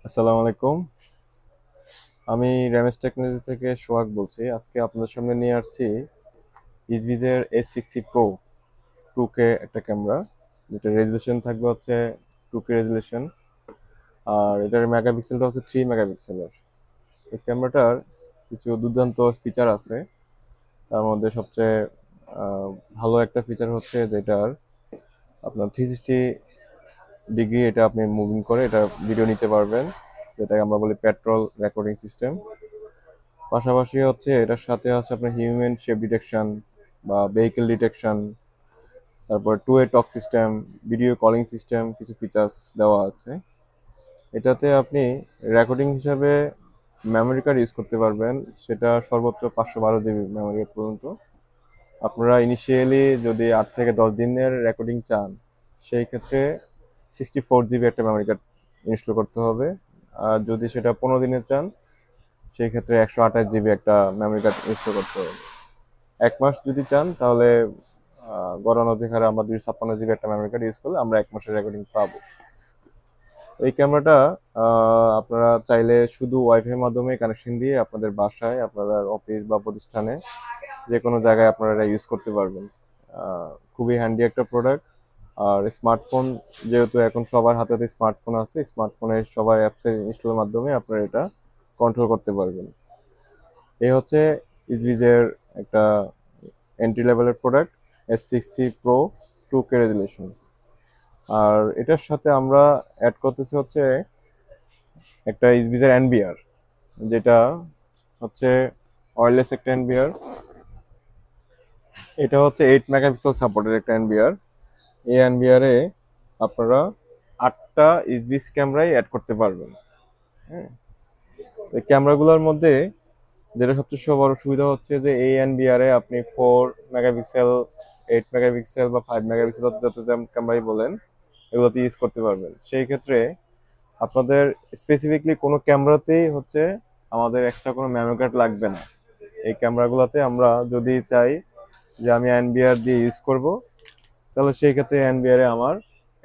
আসসালামু আলাইকুম। আমি রেমেস টেকনোলজি থেকে সোহাগ বলছি। আজকে আপনাদের সামনে নিয়ে আসছি ইসবিজের S60 প্রো 2K একটা ক্যামেরা, যেটা রেজলিউশন থাকবে হচ্ছে 2K রেজলিউশন। আর এটার মেগাপিক্সেলটা হচ্ছে 3 মেগাপিক্সেলের। এই ক্যামেরাটার কিছু দুর্দান্ত ফিচার আছে। তার মধ্যে সবচেয়ে আহ, ভালো একটা ফিচার হচ্ছে যেটার আপনার 360 ডিগ্রি এটা আপনি মুভিং করে এটা ভিডিও নিতে পারবেন, যেটাকে আমরা বলি পেট্রোল রেকর্ডিং সিস্টেম। পাশাপাশি হচ্ছে এটার সাথে আছে আপনার হিউম্যান শেপ ডিটেকশন বা ভেহিকেল ডিটেকশন, তারপর টু ওয়ে টক সিস্টেম, ভিডিও কলিং সিস্টেম, কিছু ফিচার্স দেওয়া আছে। এটাতে আপনি রেকর্ডিং হিসাবে মেমোরি কার্ড ইউজ করতে পারবেন, সেটা সর্বোচ্চ 512 জিবি মেমোরি কার্ড পর্যন্ত। আপনারা ইনিশিয়ালি যদি 8 থেকে 10 দিনের রেকর্ডিং চান, সেই ক্ষেত্রে 64 জিবি একটা মেমোরি কার্ড ইনস্টল করতে হবে। আর যদি সেটা 15 দিনে চান, সেই ক্ষেত্রে 128 জিবি একটা মেমোরি কার্ড ইনস্টল করতে হবে। 1 মাস যদি চান তাহলে গড়ানো অধিকারে আমরা 256 জিবি একটা মেমোরি কার্ড ইউজ করলে আমরা 1 মাসের রেকর্ডিং পাবো। এই ক্যামেরাটা আপনারা চাইলে শুধু ওয়াইফাই মাধ্যমে কানেকশন দিয়ে আপনাদের বাসায়, আপনাদের অফিস বা প্রতিষ্ঠানে যে কোনো জায়গায় আপনারা এটা ইউজ করতে পারবেন। খুবই হ্যান্ডি একটা প্রোডাক্ট। আর স্মার্টফোন, যেহেতু এখন সবার হাতে হাতে স্মার্টফোন আছে, স্মার্টফোনে সবার অ্যাপসের ইনস্টলের মাধ্যমে আপনারা এটা কন্ট্রোল করতে পারবেন। এই হচ্ছে ইসবিজের একটা এন্ট্রি লেভেলের product, S60 pro 2K resolution. আর এটার সাথে আমরা অ্যাড করতেছি হচ্ছে একটা ইসবিজের এনবিআর, যেটা হচ্ছে ওয়্যারলেস একটা এনবিআর। এটা হচ্ছে 8 মেগাপিক্সেল সাপোর্টের একটা এনবিআর। এই এনবিআরে আপনারা 8টা ইসবিস ক্যামেরাই অ্যাড করতে পারবেন। হ্যাঁ, এই ক্যামেরাগুলোর মধ্যে যেটা সবচেয়ে বড় সুবিধা হচ্ছে যে এই এনবিআরে আপনি 4 মেগাপিক্সেল, 8 মেগাপিক্সেল বা 5 মেগাপিক্সেল যত ক্যামেরাই বলেন, এগুলোতে ইউজ করতে পারবেন। সেই ক্ষেত্রে আপনাদের স্পেসিফিকলি কোনো ক্যামেরাতেই হচ্ছে আমাদের এক্সট্রা কোনো মেমোরি কার্ড লাগবে না। এই ক্যামেরাগুলোতে আমরা যদি চাই যে আমি এনবিআর দিয়ে ইউজ করব, তাহলে সেই ক্ষেত্রে এনবিআরে আমার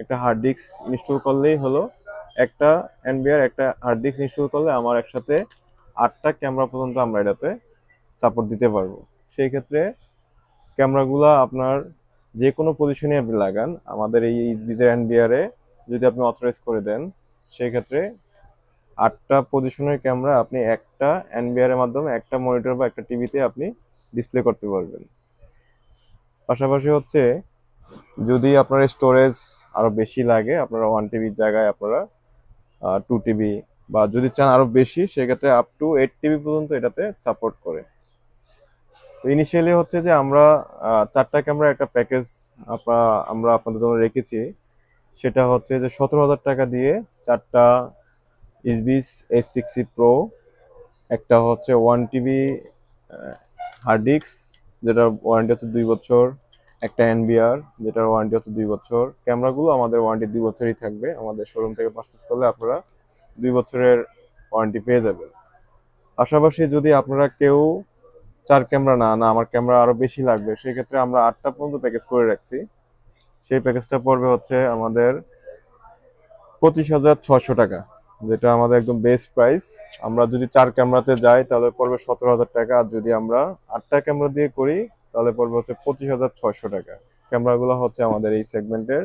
একটা হার্ড ডিস্ক ইনস্টল করলেই হলো। একটা এনবিআর একটা হার্ড ডিস্ক ইনস্টল করলে আমার একসাথে 8টা ক্যামেরা পর্যন্ত আমরা এটাতে সাপোর্ট দিতে পারবো। সেই ক্ষেত্রে ক্যামেরাগুলো আপনার যে কোনো পজিশনে আপনি লাগান, আমাদের এই ইসবিজের এনবিআরে যদি আপনি অথরাইজ করে দেন, সেই ক্ষেত্রে 8টা পজিশনের ক্যামেরা আপনি একটা এনবিআর এর মাধ্যমে একটা মনিটর বা একটা টিভিতে আপনি ডিসপ্লে করতে পারবেন। পাশাপাশি হচ্ছে যদি আপনার স্টোরেজ আরো বেশি লাগে, আপনারা 1 টিবির জায়গায় আপনারা 2 টিবি, বা যদি চান আরো বেশি, সেক্ষেত্রে আপ টু 8 টিবি পর্যন্ত এটাতে সাপোর্ট করে। তো ইনিশিয়ালি হচ্ছে যে আমরা 4টা ক্যামেরা একটা প্যাকেজ আমরা আপনাদের জন্য রেখেছি। সেটা হচ্ছে যে 17,000 টাকা দিয়ে 4টা ইসবিস S60 প্রো, একটা হচ্ছে 1 টিবি হার্ড ডিস্ক যেটার ওয়ারেন্টি হচ্ছে 2 বছর, একটা এনবিআর যেটার ওয়ারেন্টি হচ্ছে 2 বছর। ক্যামেরাগুলো আমাদের ওয়ারেন্টি 2 বছরই থাকবে। আমাদের শোরুম থেকে পারচেস করলে আপনারা 2 বছরের ওয়ারেন্টি পেয়ে যাবেন। পাশাপাশি যদি আপনারা কেউ 4 ক্যামেরা না না আমার ক্যামেরা আরো বেশি লাগবে, সেক্ষেত্রে আমরা 8টা পর্যন্ত প্যাকেজ করে রাখছি। সেই প্যাকেজটা পড়বে হচ্ছে আমাদের 25,600 টাকা, যেটা আমাদের একদম বেস্ট প্রাইস। আমরা যদি 4 ক্যামেরাতে যাই তাহলে পড়বে 17,000 টাকা, আর যদি আমরা 8টা ক্যামেরা দিয়ে করি তাহলে পড়বে হচ্ছে 25,600 টাকা। ক্যামেরাগুলো হচ্ছে আমাদের এই সেগমেন্টের।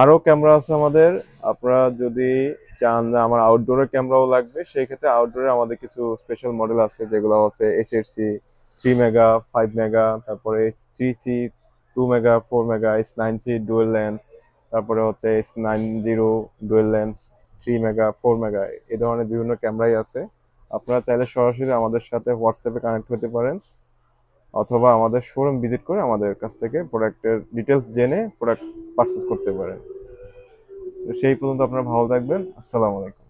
আরো ক্যামেরা আছে আমাদের। আপনারা যদি চান যে আমার আউটডোরের ক্যামেরাও লাগবে, সেই ক্ষেত্রে আউটডোরে আমাদের কিছু স্পেশাল মডেল আছে, যেগুলো হচ্ছে SHC 3 মেগা, 5 মেগা, তারপরে S3C 2 mega, 4 mega, S9C dual lens, তারপরে হচ্ছে S90 dual lens 3 mega, 4 mega. এই ধরনের বিভিন্ন ক্যামেরাই আছে। আপনারা চাইলে সরাসরি আমাদের সাথে হোয়াটসঅ্যাপে কানেক্ট হতে পারেন, অথবা আমাদের শোরুম ভিজিট করে আমাদের কাছ থেকে প্রোডাক্টের ডিটেলস জেনে প্রোডাক্ট পারচেস করতে পারেন। তো সেই পর্যন্ত আপনারা ভালো থাকবেন। আসসালামু আলাইকুম।